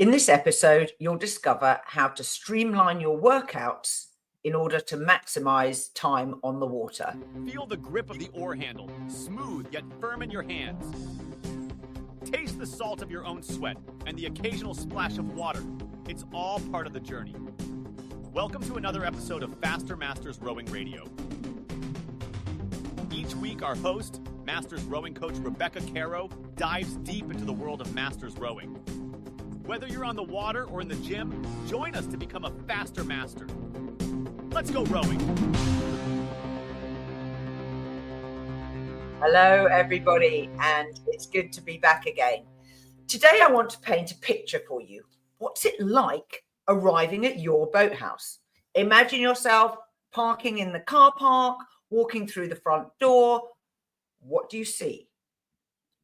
In this episode, you'll discover how to streamline your workouts in order to maximize time on the water. Feel the grip of the oar handle, smooth yet firm in your hands. Taste the salt of your own sweat and the occasional splash of water. It's all part of the journey. Welcome to another episode of Faster Masters Rowing Radio. Each week, our host, Masters rowing coach Rebecca Caro, dives deep into the world of Masters rowing. Whether you're on the water or in the gym, join us to become a faster master. Let's go rowing. Hello, everybody, and it's good to be back again. Today, I want to paint a picture for you. What's it like arriving at your boathouse? Imagine yourself parking in the car park, walking through the front door. What do you see?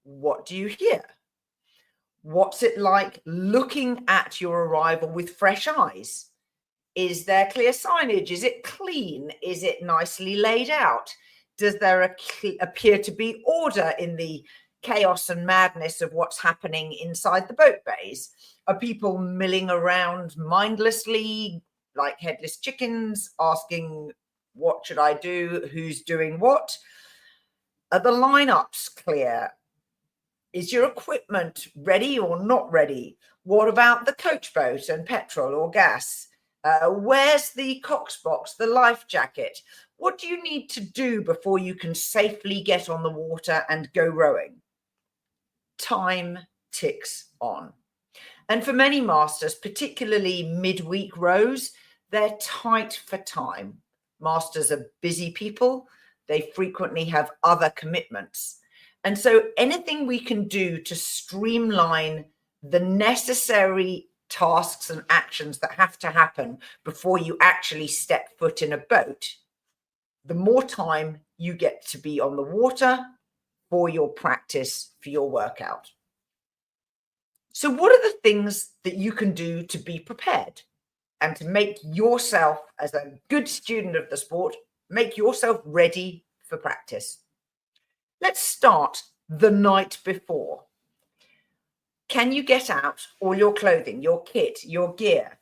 What do you hear? What's it like looking at your arrival with fresh eyes? Is there clear signage? Is it clean? Is it nicely laid out? Does there appear to be order in the chaos and madness of what's happening inside the boat bays? Are people milling around mindlessly like headless chickens, asking, what should I do? Who's doing what? Are the lineups clear? Is your equipment ready or not ready? What about the coach boat and petrol or gas? Where's the cox box, the life jacket? What do you need to do before you can safely get on the water and go rowing? Time ticks on. And for many masters, particularly midweek rows, they're tight for time. Masters are busy people. They frequently have other commitments. And so anything we can do to streamline the necessary tasks and actions that have to happen before you actually step foot in a boat, the more time you get to be on the water for your practice, for your workout. So what are the things that you can do to be prepared and to make yourself, as a good student of the sport, make yourself ready for practice? Let's start the night before. Can you get out all your clothing, your kit, your gear?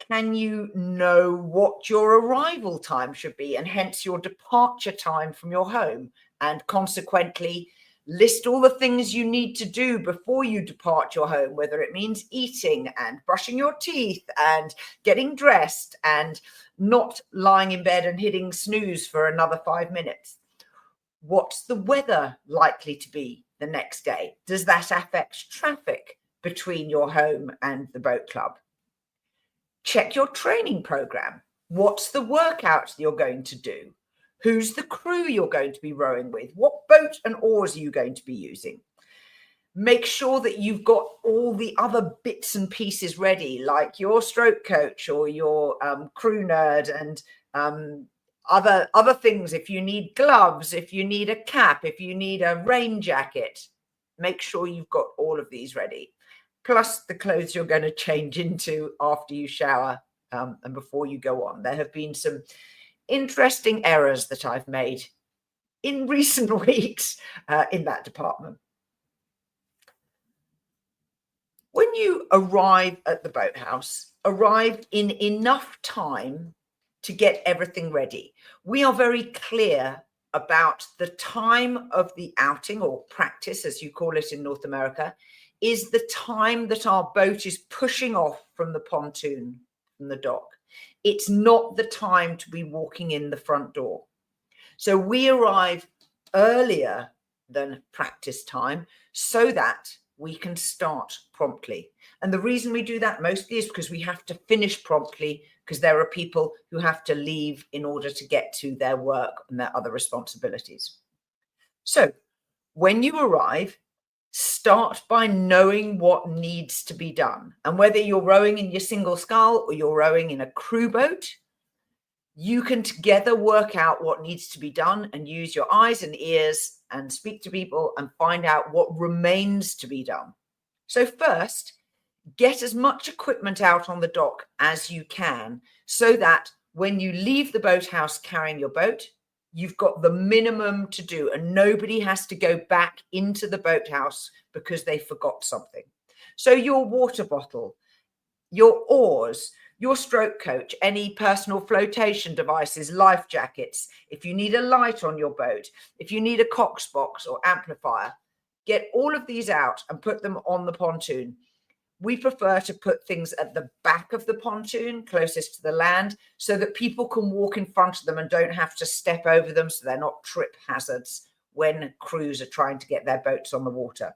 Can you know what your arrival time should be and hence your departure time from your home, and consequently list all the things you need to do before you depart your home, whether it means eating and brushing your teeth and getting dressed and not lying in bed and hitting snooze for another 5 minutes? What's the weather likely to be the next day? Does that affect traffic between your home and the boat club? Check your training program. What's the workout you're going to do? Who's the crew you're going to be rowing with? What boat and oars are you going to be using? Make sure that you've got all the other bits and pieces ready, like your stroke coach or your crew nerd and other things. If you need gloves, if you need a cap, if you need a rain jacket, make sure you've got all of these ready. Plus the clothes you're going to change into after you shower and before you go on. There have been some interesting errors that I've made in recent weeks in that department. When you arrive at the boathouse, arrive in enough time to get everything ready. We are very clear about the time of the outing, or practice as you call it in North America, is the time that our boat is pushing off from the pontoon, from the dock. It's not the time to be walking in the front door. So we arrive earlier than practice time so that we can start promptly. And the reason we do that mostly is because we have to finish promptly, because there are people who have to leave in order to get to their work and their other responsibilities. So when you arrive, start by knowing what needs to be done. And whether you're rowing in your single scull or you're rowing in a crew boat, you can together work out what needs to be done and use your eyes and ears and speak to people and find out what remains to be done. So first, get as much equipment out on the dock as you can so that when you leave the boathouse carrying your boat, you've got the minimum to do and nobody has to go back into the boathouse because they forgot something. So your water bottle, your oars, your stroke coach, any personal flotation devices, life jackets, if you need a light on your boat, if you need a cox box or amplifier, get all of these out and put them on the pontoon. We prefer to put things at the back of the pontoon, closest to the land, so that people can walk in front of them and don't have to step over them, so they're not trip hazards when crews are trying to get their boats on the water.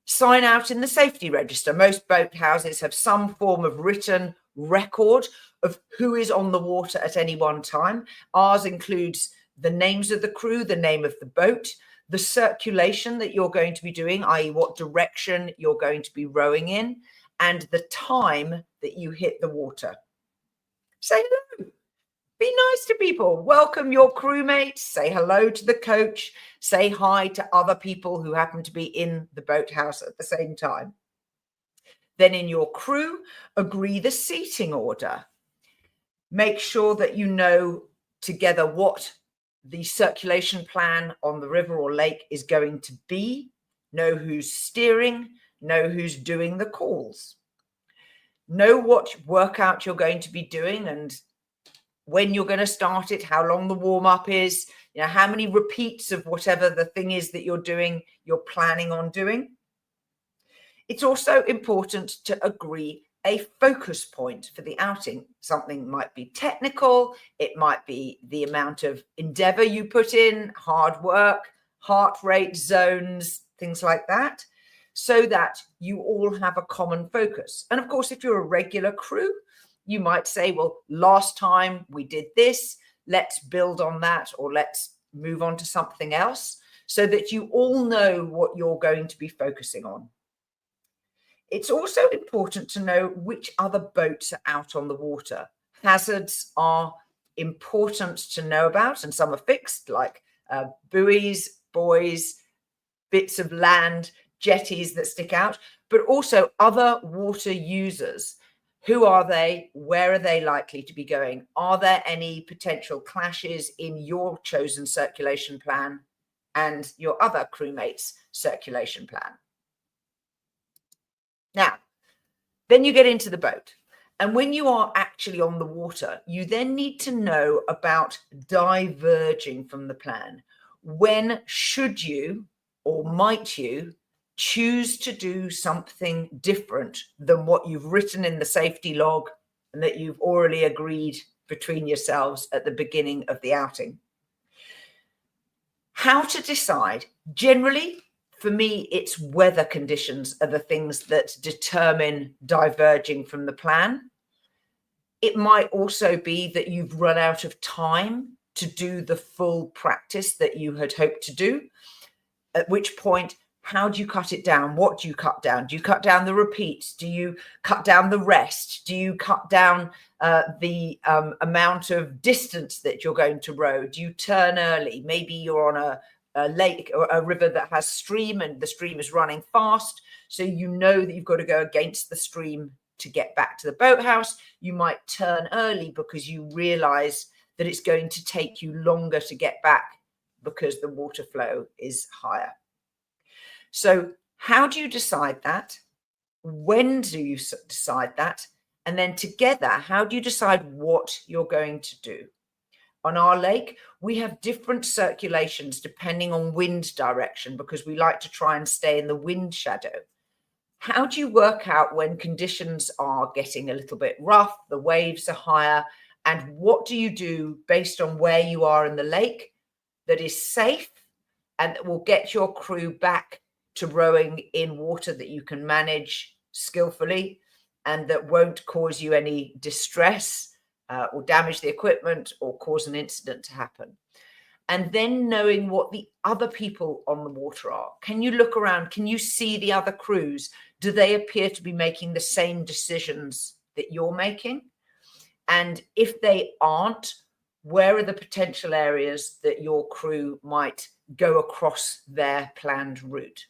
Sign out in the safety register. Most boathouses have some form of written record of who is on the water at any one time. Ours includes the names of the crew, the name of the boat, the circulation that you're going to be doing, i.e. what direction you're going to be rowing in, and the time that you hit the water. Say hello. Be nice to people. Welcome your crewmates. Say hello to the coach. Say hi to other people who happen to be in the boathouse at the same time. Then in your crew, agree the seating order. Make sure that you know together what the circulation plan on the river or lake is going to be. Know who's steering. Know who's doing the calls. Know what workout you're going to be doing and when you're going to start it, how long the warm-up is, how many repeats of whatever the thing is that you're doing, you're planning on doing. It's also important to agree a focus point for the outing. Something might be technical, it might be the amount of endeavor you put in, hard work, heart rate zones, things like that, so that you all have a common focus. And of course, if you're a regular crew, you might say, well, last time we did this, let's build on that, or let's move on to something else, so that you all know what you're going to be focusing on. It's also important to know which other boats are out on the water. Hazards are important to know about, and some are fixed, like buoys, buoys, bits of land, jetties that stick out, but also other water users. Who are they? Where are they likely to be going? Are there any potential clashes in your chosen circulation plan and your other crewmates' circulation plan? Now, then you get into the boat. And when you are actually on the water, you then need to know about diverging from the plan. When should you or might you choose to do something different than what you've written in the safety log and that you've already agreed between yourselves at the beginning of the outing? How to decide? Generally, for me, it's weather conditions are the things that determine diverging from the plan. It might also be that you've run out of time to do the full practice that you had hoped to do, at which point, how do you cut it down? What do you cut down? Do you cut down the repeats? Do you cut down the rest? Do you cut down the amount of distance that you're going to row? Do you turn early? Maybe you're on a lake or a river that has stream and the stream is running fast. So you know that you've got to go against the stream to get back to the boathouse. You might turn early because you realize that it's going to take you longer to get back because the water flow is higher. So how do you decide that? When do you decide that? And then together, how do you decide what you're going to do? On our lake, we have different circulations depending on wind direction because we like to try and stay in the wind shadow. How do you work out when conditions are getting a little bit rough, the waves are higher, and what do you do based on where you are in the lake that is safe and that will get your crew back to rowing in water that you can manage skillfully and that won't cause you any distress or damage the equipment or cause an incident to happen? And then knowing what the other people on the water are. Can you look around? Can you see the other crews? Do they appear to be making the same decisions that you're making? And if they aren't, where are the potential areas that your crew might go across their planned route?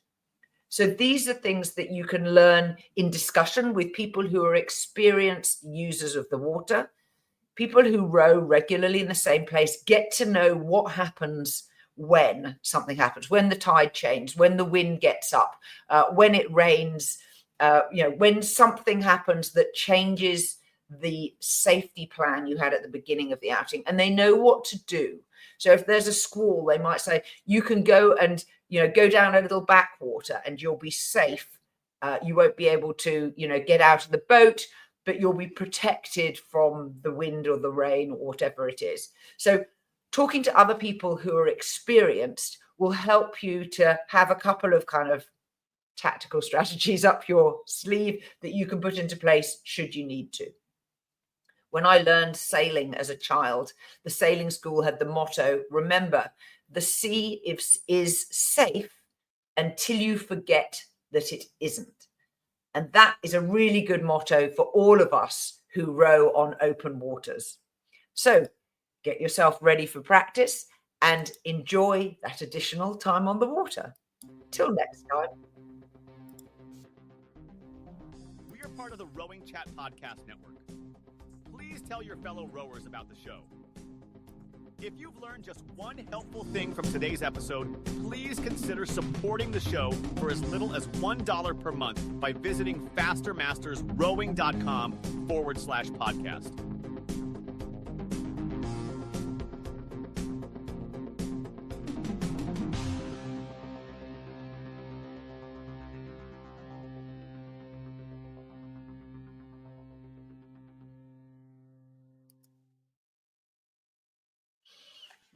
So these are things that you can learn in discussion with people who are experienced users of the water, people who row regularly in the same place. Get to know what happens when something happens, when the tide changes, when the wind gets up, when it rains, when something happens that changes the safety plan you had at the beginning of the outing, and they know what to do. So if there's a squall, they might say, you can go and, go down a little backwater and you'll be safe. You won't be able to, get out of the boat, but you'll be protected from the wind or the rain or whatever it is. So talking to other people who are experienced will help you to have a couple of kind of tactical strategies up your sleeve that you can put into place should you need to. When I learned sailing as a child, the sailing school had the motto, remember, the sea is safe until you forget that it isn't. And that is a really good motto for all of us who row on open waters. So get yourself ready for practice and enjoy that additional time on the water. Till next time. We are part of the RowingChat podcast network. Please tell your fellow rowers about the show. If you've learned just one helpful thing from today's episode, please consider supporting the show for as little as $1 per month by visiting fastermastersrowing.com/podcast.